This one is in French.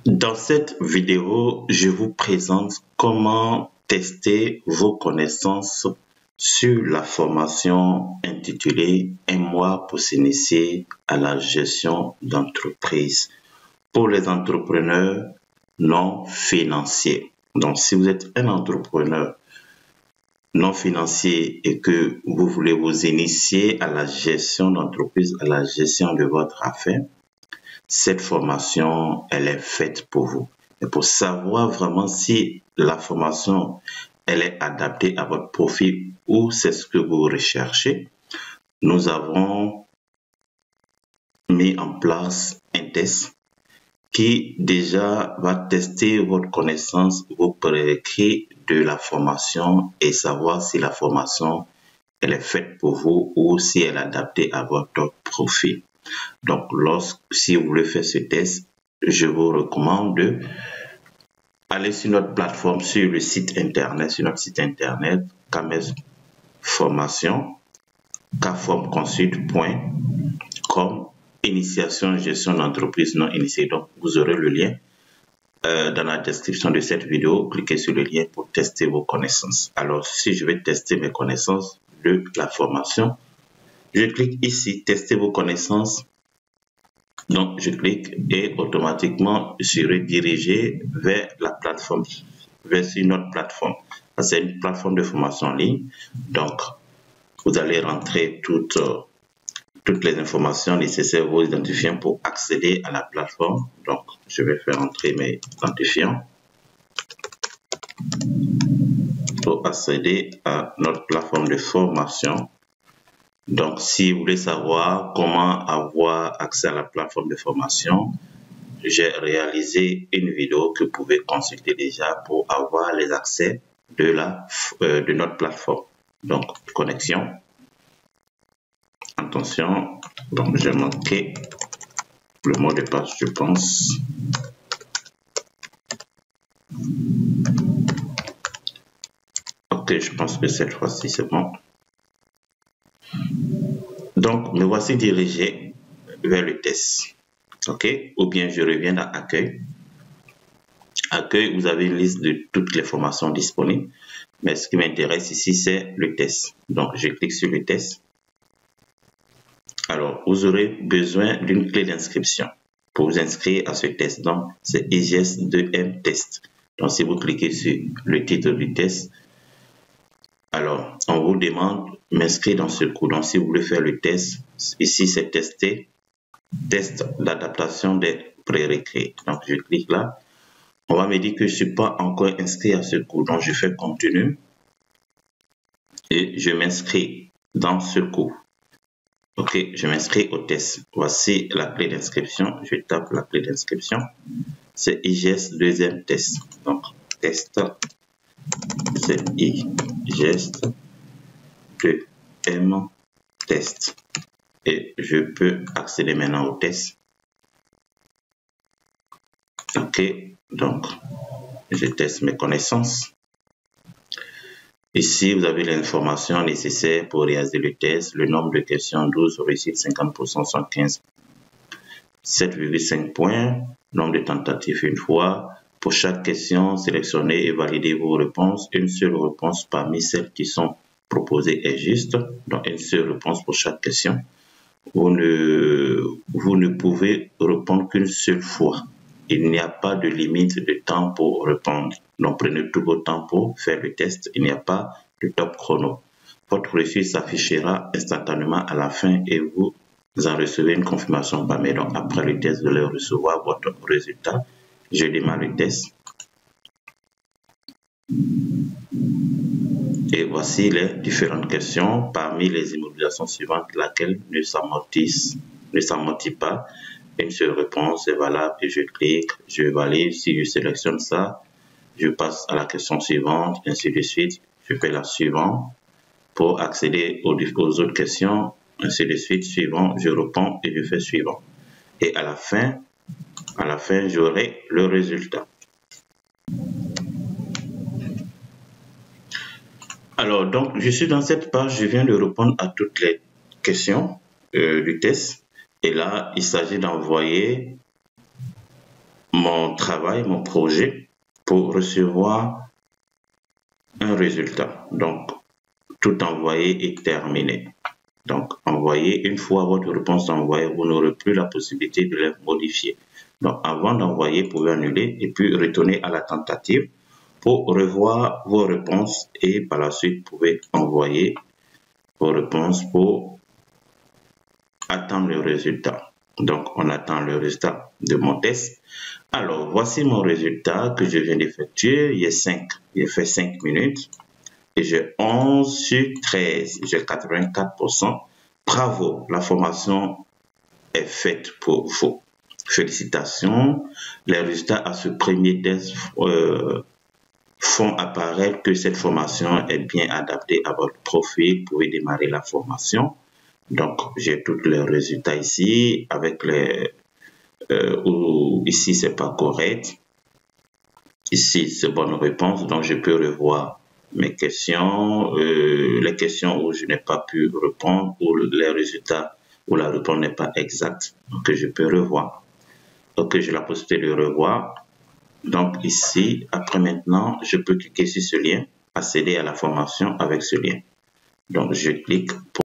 Dans cette vidéo, je vous présente comment tester vos connaissances sur la formation intitulée « Un mois pour s'initier à la gestion d'entreprise » pour les entrepreneurs non financiers. Donc, si vous êtes un entrepreneur non financier et que vous voulez vous initier à la gestion d'entreprise, à la gestion de votre affaire, cette formation, elle est faite pour vous. Et pour savoir vraiment si la formation, elle est adaptée à votre profil ou c'est ce que vous recherchez, nous avons mis en place un test qui déjà va tester votre connaissance, vos prérequis de la formation et savoir si la formation, elle est faite pour vous ou si elle est adaptée à votre profil. Donc, si vous voulez faire ce test, je vous recommande de aller sur notre plateforme, sur le site internet, sur notre site internet, KAMES Formation, kformconsult.com, initiation, gestion d'entreprise non initiée. Donc, vous aurez le lien dans la description de cette vidéo. Cliquez sur le lien pour tester vos connaissances. Alors, si je vais tester mes connaissances de la formation, je clique ici, tester vos connaissances. Donc, je clique et automatiquement, je serai dirigé vers la plateforme, vers notre plateforme. C'est une plateforme de formation en ligne. Donc, vous allez rentrer toutes les informations nécessaires, vos identifiants pour accéder à la plateforme. Donc, je vais faire entrer mes identifiants pour accéder à notre plateforme de formation. Donc, si vous voulez savoir comment avoir accès à la plateforme de formation, j'ai réalisé une vidéo que vous pouvez consulter déjà pour avoir les accès de notre plateforme. Donc, connexion. Attention, donc j'ai manqué le mot de passe, je pense. Ok, je pense que cette fois-ci, c'est bon. Donc, me voici dirigé vers le test. OK? Ou bien je reviens dans Accueil. Accueil, vous avez une liste de toutes les formations disponibles. Mais ce qui m'intéresse ici, c'est le test. Donc, je clique sur le test. Alors, vous aurez besoin d'une clé d'inscription pour vous inscrire à ce test. Donc, c'est IGS 2M Test. Donc, si vous cliquez sur le titre du test, alors, on vous demande de m'inscrire dans ce cours. Donc, si vous voulez faire le test, ici, c'est tester, test d'adaptation des prérequis. Donc, je clique là. On va me dire que je ne suis pas encore inscrit à ce cours. Donc, je fais continue et je m'inscris dans ce cours. OK, je m'inscris au test. Voici la clé d'inscription. Je tape la clé d'inscription. C'est IGS 2M Test. Donc, test, c'est IGS 2M Test. Et je peux accéder maintenant au test. OK, donc, je teste mes connaissances. Ici, vous avez l'information nécessaire pour réaliser le test. Le nombre de questions 12, réussite 50%, 115, 7,5 points. Nombre de tentatives une fois. Pour chaque question, sélectionnez et validez vos réponses. Une seule réponse parmi celles qui sont proposées est juste. Donc, une seule réponse pour chaque question. Vous ne pouvez répondre qu'une seule fois. Il n'y a pas de limite de temps pour répondre. Donc, prenez tout votre temps pour faire le test. Il n'y a pas de top chrono. Votre réussite s'affichera instantanément à la fin et vous en recevez une confirmation par mail. Donc, après le test, vous allez recevoir votre résultat. Je démarre le test. Et voici les différentes questions. Parmi les immobilisations suivantes, laquelle ne s'amortit pas. Une seule réponse est valable et je clique, je valide. Si je sélectionne ça, je passe à la question suivante, ainsi de suite. Je fais la suivante pour accéder aux autres questions, ainsi de suite. Suivant, je réponds et je fais suivant. Et à la fin, j'aurai le résultat. Alors, donc, je suis dans cette page, je viens de répondre à toutes les questions du test. Et là, il s'agit d'envoyer mon travail, mon projet, pour recevoir un résultat. Donc, tout envoyé est terminé. Donc, envoyé, une fois votre réponse envoyée, vous n'aurez plus la possibilité de la modifier. Donc, avant d'envoyer, vous pouvez annuler et puis retourner à la tentative pour revoir vos réponses et par la suite, vous pouvez envoyer vos réponses pour attendre le résultat. Donc, on attend le résultat de mon test. Alors, voici mon résultat que je viens d'effectuer. J'ai fait 5 minutes et j'ai 11 sur 13. J'ai 84%. Bravo, la formation est faite pour vous. Félicitations. Les résultats à ce premier test font apparaître que cette formation est bien adaptée à votre profil. Vous pouvez démarrer la formation. Donc, j'ai tous les résultats ici avec les ici c'est pas correct, ici c'est bonne réponse, donc je peux revoir mes questions, les questions où je n'ai pas pu répondre, ou les résultats où la réponse n'est pas exacte, donc je peux revoir. Donc j'ai la possibilité de revoir. Donc ici, après maintenant, je peux cliquer sur ce lien, accéder à la formation avec ce lien. Donc je clique pour